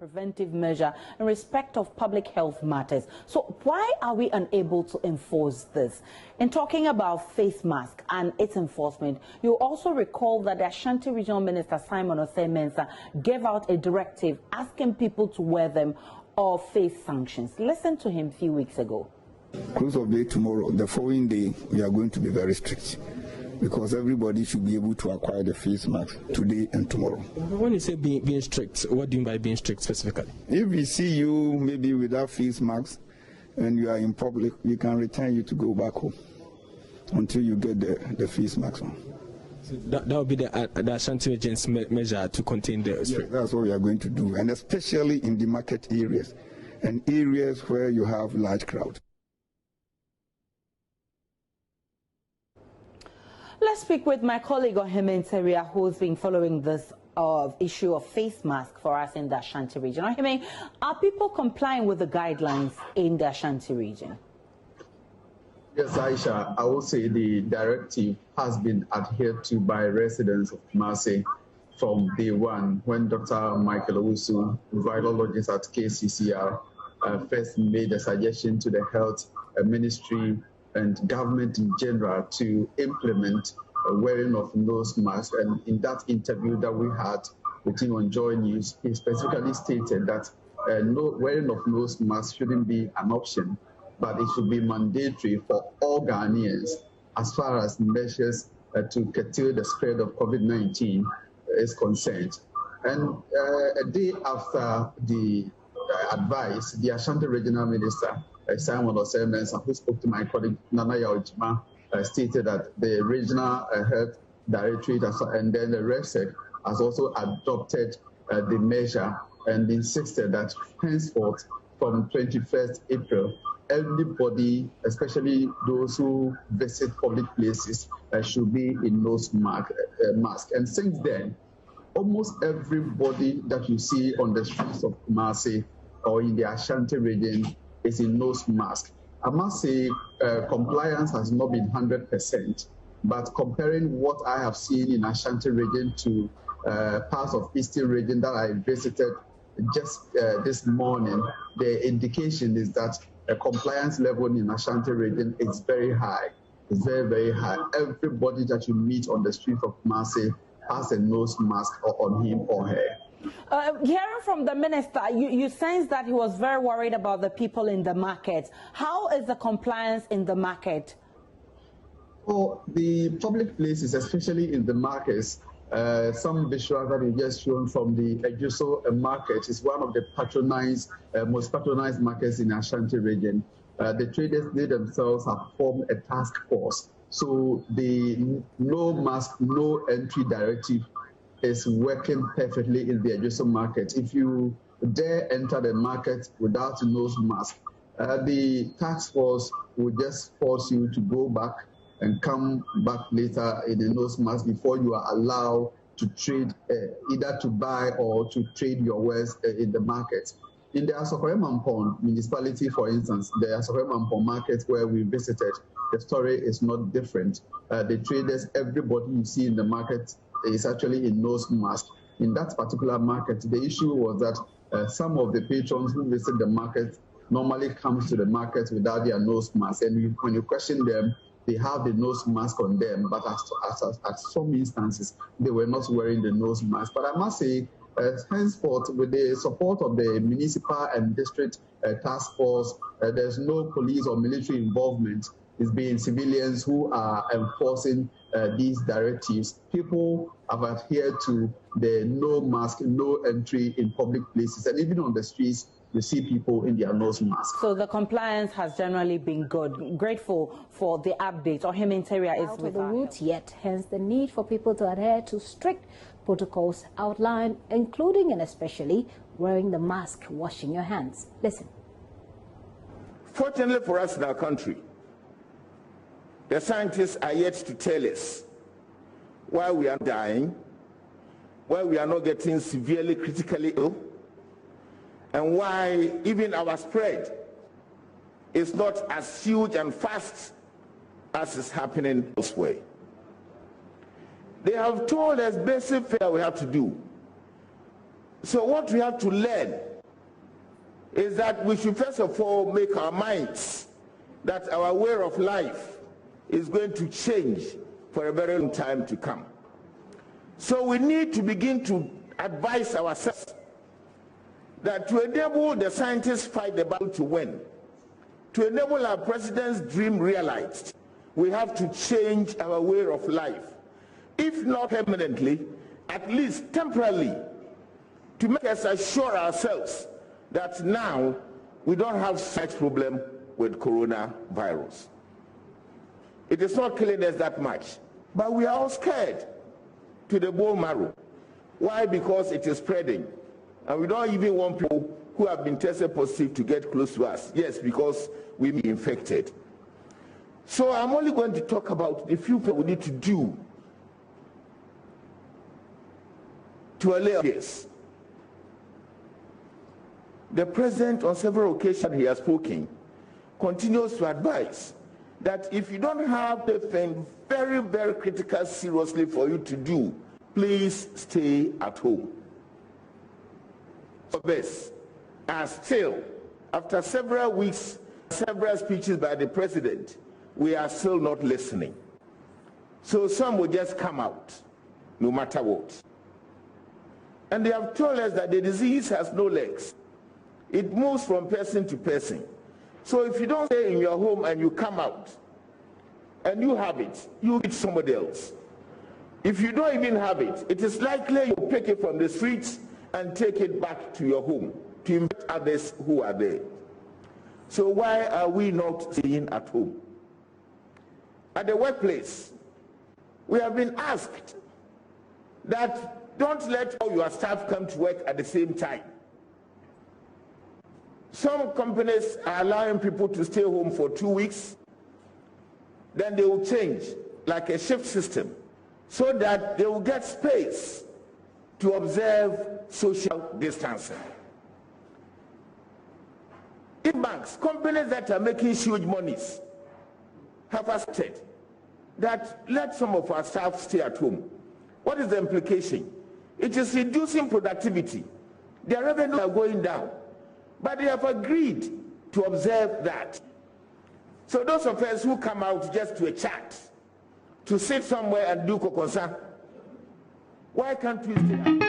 preventive measure in respect of public health matters. So why are we unable to enforce this? In talking about face mask and its enforcement, you also recall that the Ashanti Regional Minister Simon Osei-Mensah gave out a directive asking people to wear them or face sanctions. Listen to him a few weeks ago. Close of day tomorrow, the following day, we are going to be very strict, because everybody should be able to acquire the face mask today and tomorrow. When you say being strict, what do you mean by being strict specifically? If we see you maybe without face mask and you are in public, we can return you to go back home until you get the face mask on. So that will be the Ashanti Region's measure to contain the spread. Yes, that's what we are going to do, and especially in the market areas and areas where you have large crowds. Let's speak with my colleague Ohime Nteria, who's been following this issue of face mask for us in the Ashanti region. Ohime, are people complying with the guidelines in the Ashanti region? Yes, Aisha, I will say the directive has been adhered to by residents of Kumasi from day one, when Dr. Michael Owusu, virologist at KCCR, first made a suggestion to the health ministry and government in general to implement wearing of nose masks. And in that interview that we had with him on Joy News, he specifically stated that wearing of nose masks shouldn't be an option, but it should be mandatory for all Ghanaians as far as measures to curtail the spread of COVID-19 is concerned. And a day after the advice, the Ashanti Regional Minister, Simon Osei-Mensah, who spoke to my colleague Nana Yaojima, stated that the Regional Health Directorate and then the RESEC has also adopted the measure and insisted that henceforth from 21st April, everybody, especially those who visit public places, should be in nose mask. And since then, almost everybody that you see on the streets of Kumasi or in the Ashanti region is in nose mask. I must say compliance has not been 100%, but comparing what I have seen in Ashanti region to parts of Eastern region that I visited just this morning, the indication is that the compliance level in Ashanti region is very high. It's very, very high. Everybody that you meet on the street of Kumasi has a nose mask on him or her. Hearing from the minister, you sense that he was very worried about the people in the market. How is the compliance in the market? For the public places, especially in the markets, some visuals that we just shown from the Ejuso market is one of the most patronized markets in Ashanti region. The traders, they themselves have formed a task force. So the no mask, no entry directive is working perfectly in the Ejuso market. If you dare enter the market without a nose mask, the task force will just force you to go back and come back later in a nose mask before you are allowed to trade, either to buy or to trade your wares in the market. In the Asokore-Mampong municipality, for instance, the Asokore-Mampong market where we visited, the story is not different. The traders, everybody you see in the market is actually in nose mask. In that particular market, the issue was that some of the patrons who visit the market normally comes to the market without their nose mask. And when you question them, they have the nose mask on them, but at some instances, they were not wearing the nose mask. But I must say, henceforth, with the support of the municipal and district task force, there's no police or military involvement. It's been civilians who are enforcing these directives. People have adhered to the no mask, no entry in public places, and even on the streets, you see people in their nose mask. So the compliance has generally been good. Grateful for the update. Ohime Nteria is with the route yet, hence the need for people to adhere to strict protocols outlined, including and especially wearing the mask, washing your hands. Listen. Fortunately for us in our country, the scientists are yet to tell us why we are dying, why we are not getting severely critically ill, and why even our spread is not as huge and fast as is happening elsewhere. They have told us basic things we have to do. So what we have to learn is that we should first of all make our minds that our way of life is going to change for a very long time to come. So we need to begin to advise ourselves that to enable the scientists fight the battle to win, to enable our president's dream realized, we have to change our way of life. If not permanently, at least temporarily, to make us assure ourselves that now we don't have such problem with coronavirus. It is not killing us that much, but we are all scared to the bone marrow. Why? Because it is spreading, and we don't even want people who have been tested positive to get close to us. Yes, because we may be infected. So I'm only going to talk about the few things we need to do to allay this. The president, on several occasions he has spoken, continues to advise that if you don't have anything very, very critical seriously for you to do, please stay at home. So this, and still, after several weeks, several speeches by the president, we are still not listening. So some will just come out, no matter what. And they have told us that the disease has no legs. It moves from person to person. So if you don't stay in your home and you come out and you have it, you meet somebody else. If you don't even have it, it is likely you pick it from the streets and take it back to your home to invite others who are there. So why are we not staying at home? At the workplace, we have been asked that don't let all your staff come to work at the same time. Some companies are allowing people to stay home for 2 weeks, then they will change like a shift system so that they will get space to observe social distancing. In banks, companies that are making huge monies have accepted that let some of our staff stay at home. What is the implication? It is reducing productivity. Their revenues are going down. But they have agreed to observe that. So those of us who come out just to a chat, to sit somewhere and do kokonsa, why can't we stay out?